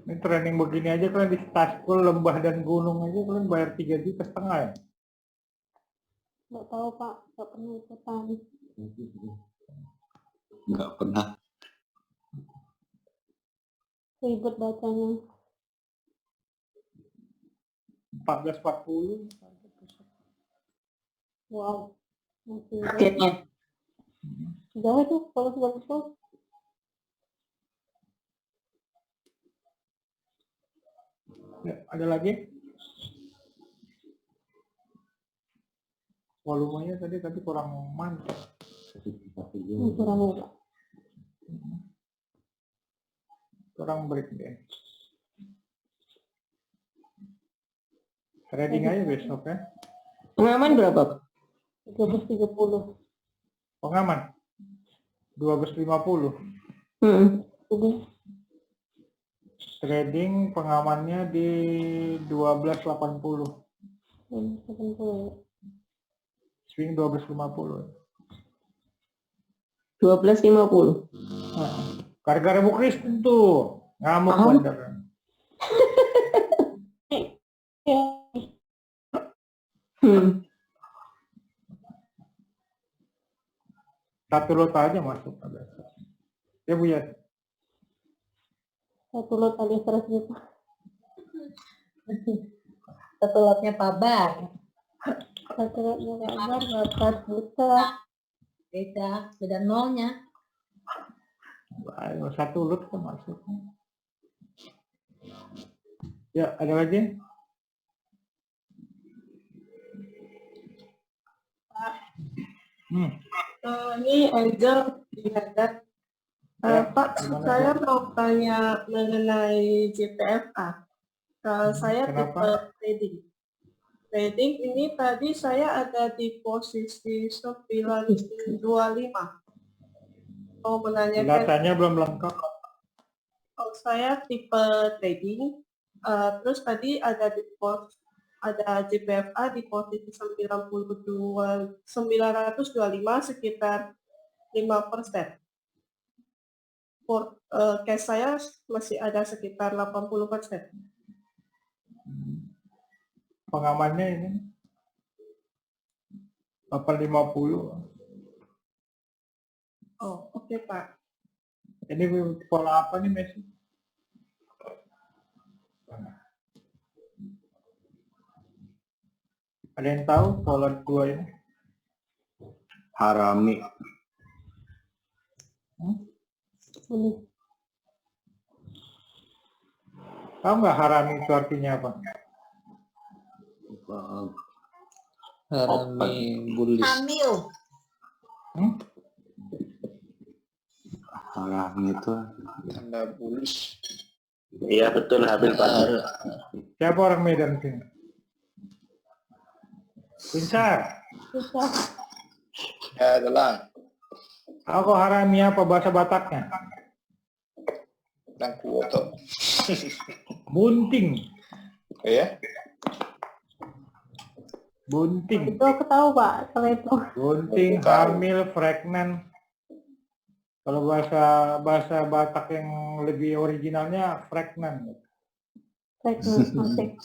Ini training begini aja kalian di Staskul lembah dan gunung aja kalian bayar 3,5 juta ya? Nggak tahu Pak, nggak pernah ikutan. Nggak pernah. Ribet bacanya. 14,40. Wow. Masih Paketnya. jauh itu kalau bagus tuh. Ya, ada lagi? Volumenya tadi kurang mantap. Kurang ya Pak. Kurang break deh. Trading aja besok ya. Pengaman berapa? 13.30. Pengaman 12,50. Udah. Trading pengamannya di 12,80. 70. Swing 12,50. 12,50. Gara-gara Bu Kristen tuh ngamuk bener. Ya. Satu lot aja masuk ada. Ya Bu ya. Satu lot alias 100 juta. Satu lotnya Pabar. Satu lotnya kabar 4 juta. Beda nolnya. Ayo, satu lot kan masuk. Ya, ada lagi? Ini Angel di Hadap. Pak, saya mau tanya mengenai JPFA. Saya tipe trading. Trading ini tadi saya ada di posisi 925. Mau menanyakan. Ulasannya belum lengkap. Oh, saya tipe trading. Terus tadi ada di JPFA di posisi 925 sekitar 5%. Cash saya masih ada sekitar 80%. Pengamannya ini 850. Oh, oke Pak. Ini pola apa nih Messi? Ada yang tahu pola gua ini? Harami. Tahu nggak harami itu artinya apa? Harami bullish. Hamil. Harami itu Tanda bullish. Iya betul, hamil Pak. Siapa orang Medan sini? Pincar. Ya, adalah Aku harami apa bahasa Bataknya? Tangkuoto. Bunting. Ya? Bunting. Itu aku tahu Pak, kalau itu. Bunting, hamil, pregnant. Kalau bahasa Batak yang lebih originalnya pregnant. Asik.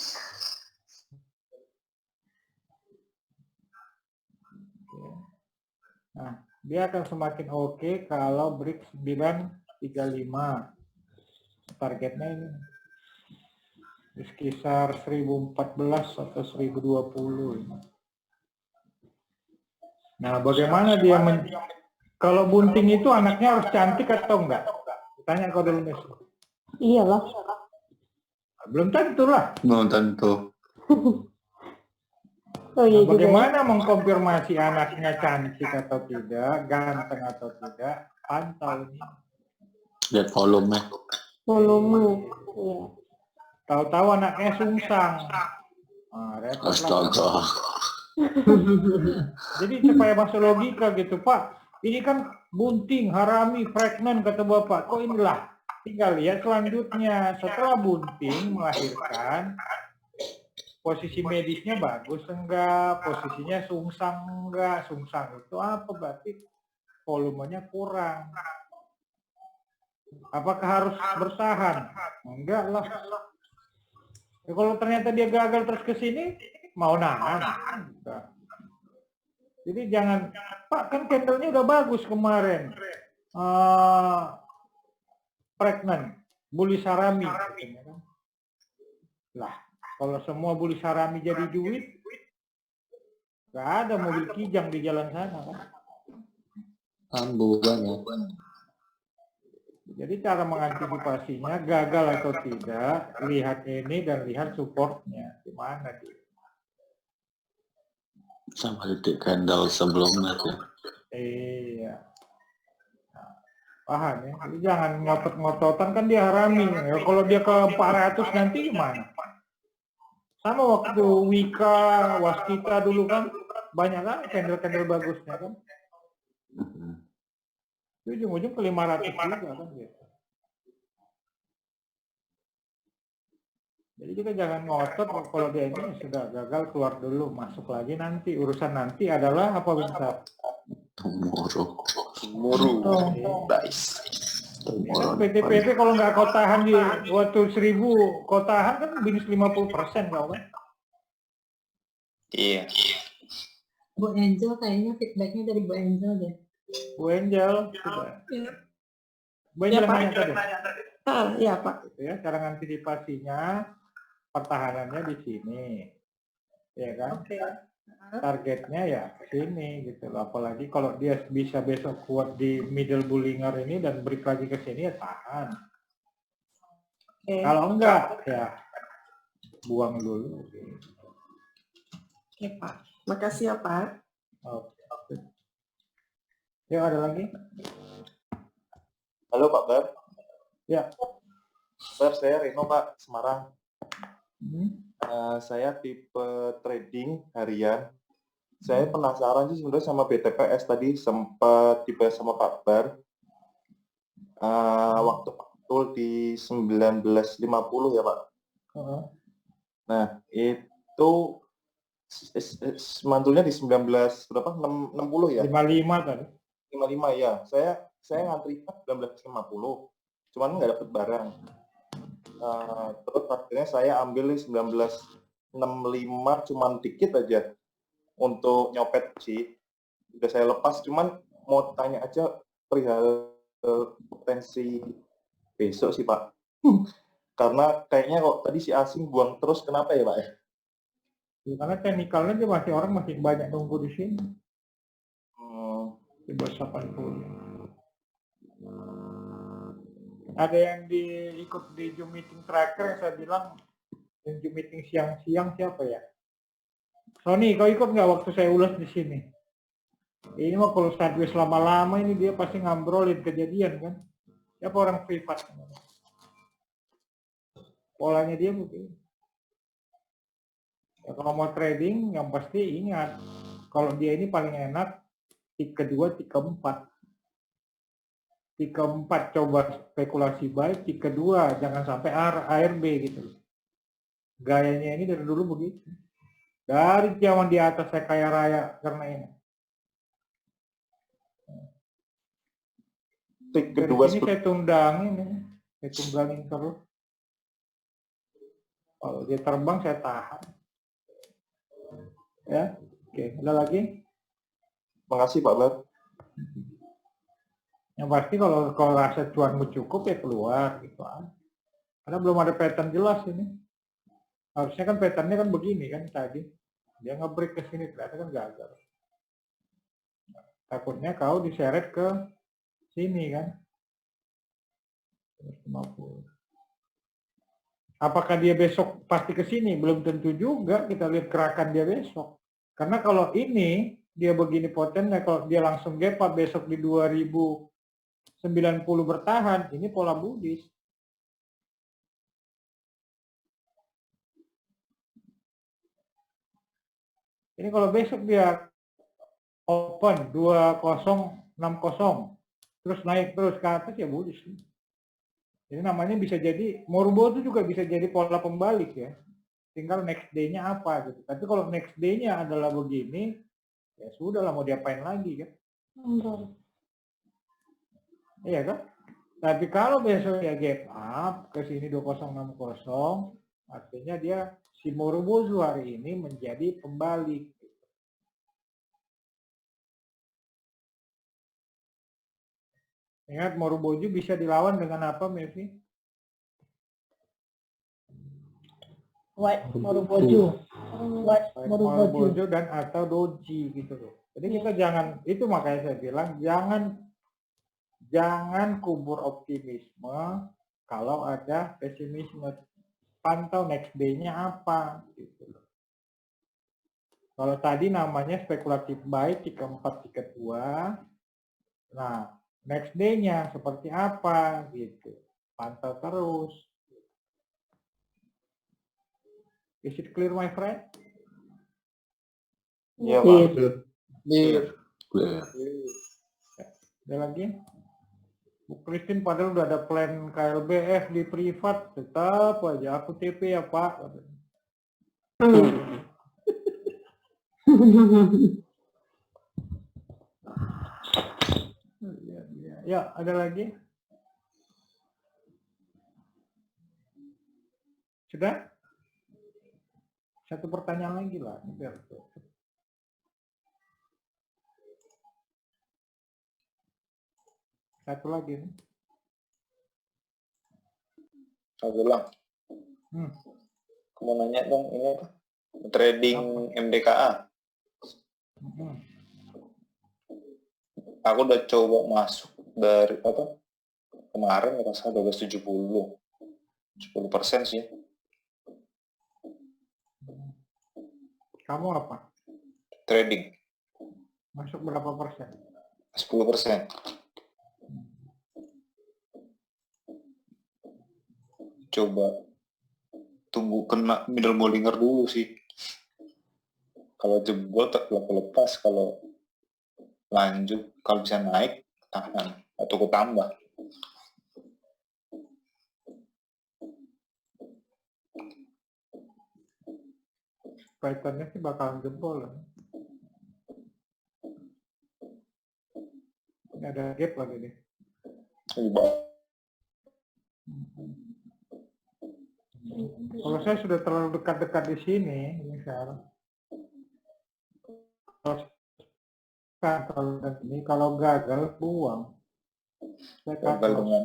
Nah, dia akan semakin oke kalau break 935. Targetnya ini di sekitar 1014 atau 1020. Nah, bagaimana dia kalau bunting itu anaknya harus cantik atau enggak? Tanya kau dulu, Mes. Iyalah. Belum tentu lah. belum tentu. Oh iya Nah, juga. bagaimana mengkonfirmasi anaknya cantik atau tidak, ganteng atau tidak? Pantau ini. Lihat volume. Volume. Iya. Tahu-tahu anaknya sungsang. Nah, repot lah. Astaga. Jadi supaya masuk logika gitu, Pak. Ini kan bunting, harami, pregnant kata Bapak. Kok inilah? Tinggal lihat selanjutnya. Setelah bunting melahirkan, posisi medisnya bagus enggak, posisinya sungsang enggak, sungsang itu apa berarti volumenya kurang. Apakah harus bertahan? Enggak lah. Ya, kalau ternyata dia gagal terus ke sini, mau nahan? Enggak. Jadi jangan, Pak kan candle-nya udah bagus kemarin. Pregnant, buli sarami. Katanya, kan? Lah, kalau semua buli sarami jadi duit, nggak ada mobil kijang di jalan sana kan. Ambu banyak. Jadi cara mengantisipasinya gagal atau tidak, lihat ini dan lihat supportnya di mana dia. Sama detik candle sebelumnya tuh. Iya. Nah, paham ya. Jadi jangan ngotot-ngototan kan dia harami. Ya, kalau dia ke 400 nanti gimana? Sama waktu Wika, Waskita dulu kan banyak kan candle-candle bagusnya kan. Ujung-ujung ke 500 juga kan gitu. Jadi kita jangan ngotot kalau dia ini sudah gagal keluar dulu, masuk lagi nanti. Urusan nanti adalah apa Bintang? Muru. Nice. Ya, PT kalau nggak kau tahan di waktu 1000, kau tahan kan minus 50% kau kan? Iya. Bu Angel kayaknya feedbacknya dari Bu Angel deh. Bu Angel, sudah. Iya. Bu Angel Ya, Pak. nanya tadi. Iya, Pak. Gitu ya, cara antisipasinya pertahanannya di sini, ya kan? Oke. Targetnya ya ke sini gitu loh. Apalagi kalau dia bisa besok kuat di middle bullinger ini dan break lagi ke sini ya tahan. Oke. Kalau enggak ya buang dulu. Oke, Pak. Makasih ya, Pak. Oke. Ya ada lagi? Halo Pak Bar. Ya. Bar, saya Reno Pak, Semarang. Hmm. Saya tipe trading harian. Saya penasaran sih sebenarnya sama BTPS tadi sempat dibahas sama Pak Bar. Waktu betul di 1950 ya Pak. Nah itu mantulnya di 19 berapa? 60 ya? 55 tadi. 55 ya. Saya ngantri 1950. Cuman nggak dapet barang. Terus akhirnya saya ambil 1965 cuman dikit aja untuk nyopet sih. Udah saya lepas, cuman mau tanya aja perihal potensi besok sih Pak. Karena kayaknya kok tadi si asing buang terus, kenapa ya Pak ya? Karena teknikalnya dia masih orang masih banyak nunggu di sini. Di bawah 80. Ada yang ikut di Zoom meeting tracker yang saya bilang yang Zoom meeting siang-siang siapa ya? Sony, kau ikut nggak waktu saya ulas di sini? Ini mah kalau sideways lama-lama ini dia pasti ngambrolin kejadian kan? Siapa orang privat? Polanya dia begini. Ya, kalau mau trading yang pasti ingat kalau dia ini paling enak tick kedua, tick keempat. Tick keempat coba spekulasi baik, tick kedua jangan sampai ARB gitu. Gayanya ini dari dulu begitu. Dari zaman di atas saya kaya raya karena ini. Tick kedua ini saya tunggangin ya. Saya tunggangin terus. Kalau dia terbang saya tahan. Ya, oke. Ada lagi? Makasih Pak Bar. Yang pasti kalau rasa cuanmu cukup ya keluar gitu. Karena belum ada pattern jelas ini. Harusnya kan patternnya kan begini kan tadi. Dia nge-break ke sini ternyata kan gagal. Takutnya kau diseret ke sini kan. 150. Apakah dia besok pasti ke sini? Belum tentu juga. Kita lihat gerakan dia besok. Karena kalau ini dia begini potennya, kalau dia langsung gap up besok di 2090 bertahan, ini pola bullish. Ini kalau besok dia open 2060 terus naik terus ke atas ya bullish. Jadi namanya bisa jadi Morbo itu juga bisa jadi pola pembalik ya. Tinggal next day-nya apa gitu. Tapi kalau next day-nya adalah begini, ya sudah lah mau diapain lagi kan. Iya kan? Tapi kalau besok ya gap up ke sini 2060, artinya dia si Morbozu hari ini menjadi pembalik. Ingat Morbozu bisa dilawan dengan apa, Mevi? White Maruboju. White Maruboju. Morbozu dan atau doji gitu loh. Jadi kita jangan, itu makanya saya bilang jangan kubur optimisme kalau ada pesimisme. Pantau next day-nya apa gitu loh. Kalau tadi namanya spekulatif buy tiket 4 tiket 2. Nah, next day-nya seperti apa gitu. Pantau terus. Is it clear, my friend? Iya, Pak. Clear. Ada lagi? Bu Christine padahal udah ada plan KLBF di privat, tetap aja aku TP ya Pak. Ya, ada lagi? Sudah? Satu pertanyaan lagi lah. Satu lagi. Aku bilang. Aku mau nanya dong, ini apa? Trading MDKA. Aku udah coba masuk dari apa? Kemarin rasa 1270. 10% sih. Kamu apa? Trading. Masuk berapa persen? 10%. Coba tunggu kena middle Bollinger dulu sih. Kalau jebol tak lepas, kalau lanjut, kalau bisa naik, tahan atau ku tambah. Kaitannya sih bakalan jebol. Ini ada gap lagi nih. Kalau saya sudah terlalu dekat-dekat di sini, misal, kalau gagal buang. Saya gagal dengan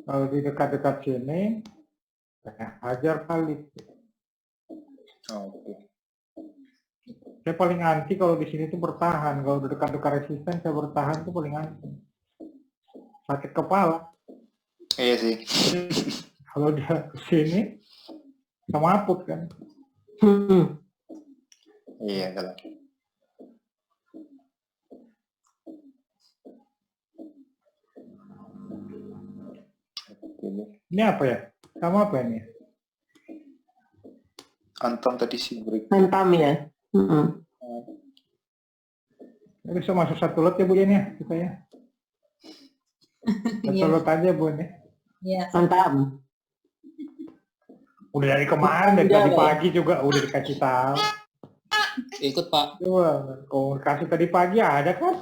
kalau di dekat-dekat sini, hajar balik. Saya paling anti kalau di sini tuh bertahan. Kalau di dekat-dekat resisten saya bertahan tuh paling anti. Sakit kepala. Iya sih. Kalau dia ke sini sama aput kan. Iya kalau. Ini apa ya? Sama apa ini? Antam tadi sih break. Antam ya. Ini bisa masuk satu lot ya Bu ini ya kita ya. Satu lot aja Bu ini. Iya. Antam. Udah dari kemarin, dari tadi pagi juga udah dikasih tahu. Ikut Pak. Coba, kalau kasih tadi pagi ada kan?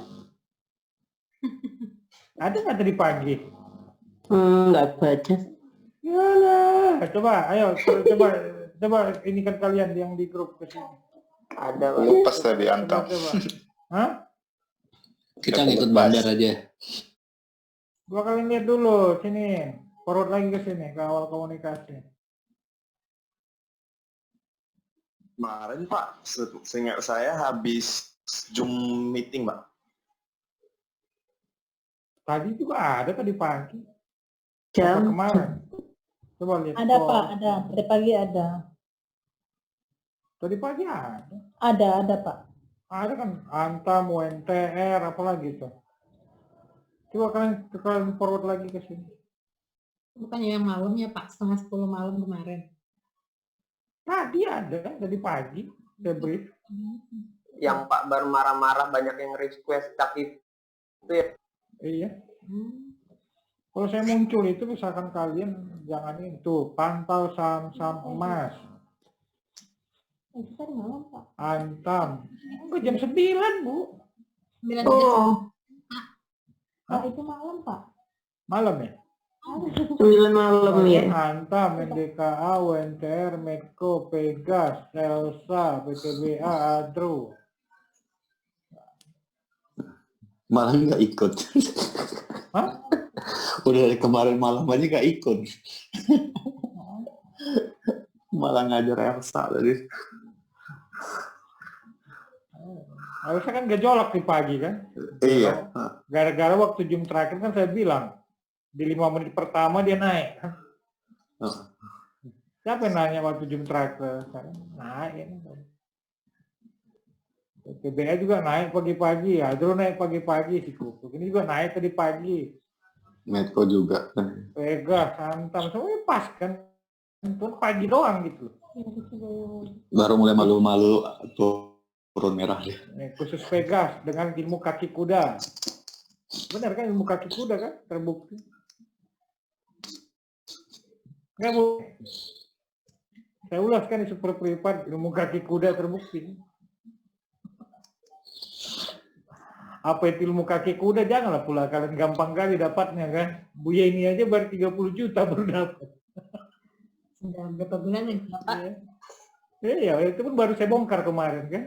Ada nggak tadi pagi? Nggak baca. Yalah, coba, ayo, coba ini kan kalian yang di grup ke sini. Ada lepas tadi Antam. Coba. Hah? Kita ngikut bandar aja. Gua kalian lihat dulu sini, forward lagi ke sini ke awal komunikasi. Kemarin Pak, seingat saya habis Zoom meeting Pak. Tadi juga ada tadi pagi. Jam kemarin. Coba lihat. Ada Pak, ada. Tadi pagi ada. Tadi pagi ada. Ada Pak. Ada kan Antam, UNTR, apalagi itu. Coba kalian forward lagi ke sini. Bukannya yang malam ya Pak, 9:30 malam kemarin. Tadi ada, tadi pagi, debrief. Yang Pak baru marah-marah banyak yang request tapi itu ya. Iya. Kalau saya muncul itu misalkan kalian jangan itu pantau saham-saham emas. Itu tadi malam, Pak. Antam. Enggak jam 9, Bu. 9 Oh, Pak, itu malam, Pak. Malam ya? 9 malam ya. Antam, NDKA, WNTR, Medco, Pegas, Elsa, PTBA, Adro. Malah nggak ikut. Hah? Udah dari kemarin malam aja nggak ikut. Malah ngajar Elsa tadi. Elsa kan gejolak di pagi kan? Iya. Gara-gara waktu Zoom terakhir kan saya bilang, di 5 menit pertama dia naik. Siapa yang nanya waktu Zoom terakhir? Naik. PBA juga naik pagi-pagi, Adro naik pagi-pagi, si Kuku. Ini juga naik tadi pagi. Medco juga. Pegas, Antam, semuanya pas kan. Itu pagi doang gitu. Baru mulai malu-malu turun merah ya. Khusus Pegas dengan ilmu kaki kuda. Benar kan ilmu kaki kuda kan? Terbukti. Enggak, Bu. Saya ulas kan di Super Privat, ilmu kaki kuda terbukti. Apa itu ilmu kaki kuda? Janganlah pula kalian gampang kali dapatnya kan. Buya ini aja baru 30 juta baru dapat. Sudah berapa bulan ya, Pak? Iya, itu pun baru saya bongkar kemarin kan.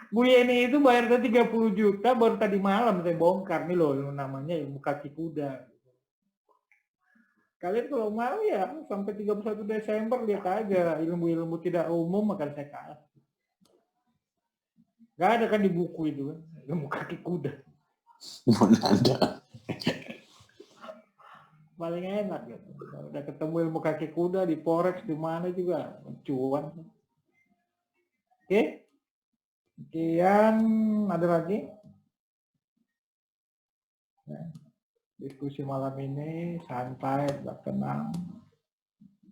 Buya ini itu bayar 30 juta baru tadi malam saya bongkar. Nih loh namanya ilmu kaki kuda. Kalian kalau mau ya sampai 31 Desember lihat aja ilmu-ilmu tidak umum akan saya kasih. Gak ada kan di buku itu kan, ilmu kaki kuda. Mana ada. Paling enak gitu. Udah ketemu ilmu kaki kuda di Forex di mana juga cuan. Oke. Sekian, ada lagi? Ya. Diskusi malam ini santai, tenang.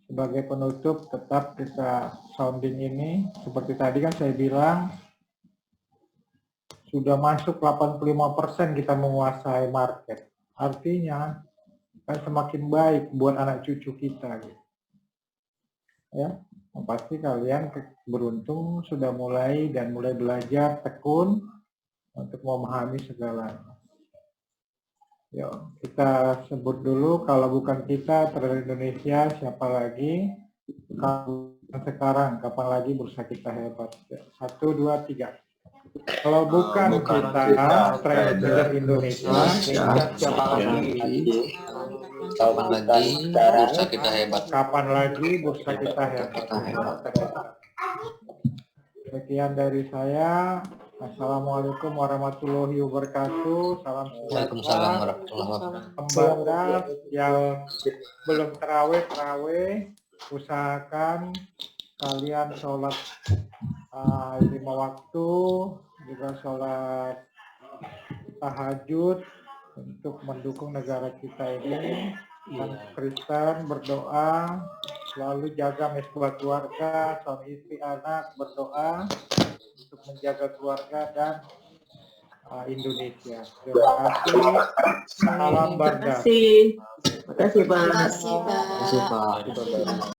Sebagai penutup tetap kita sounding ini seperti tadi kan saya bilang sudah masuk 85% kita menguasai market. Artinya kan semakin baik buat anak cucu kita. Gitu. Ya, pasti kalian beruntung sudah mulai belajar tekun untuk memahami segalanya. Yuk, kita sebut dulu kalau bukan kita terhadap Indonesia siapa lagi? Kalau sekarang kapan lagi bursa kita hebat? 1, 2, 3. Kalau bukan kita, trader Indonesia, siapa lagi? Kapan lagi bursa kita hebat? Kapan lagi bursa kita hebat? Sekian dari saya. Assalamualaikum warahmatullahi wabarakatuh. Salam sejahtera. Waalaikumsalam warahmatullahi wabarakatuh. Pembangga yang belum terawih, usahakan kalian sholat 5 waktu, juga sholat tahajud untuk mendukung negara kita ini. Dan Kristen berdoa, selalu jaga mesbah keluarga, suami istri anak berdoa untuk menjaga keluarga dan Indonesia. Terima kasih. Salam Barda. Terima kasih, Pak. Terima kasih, Pak. Terima kasih, Pak.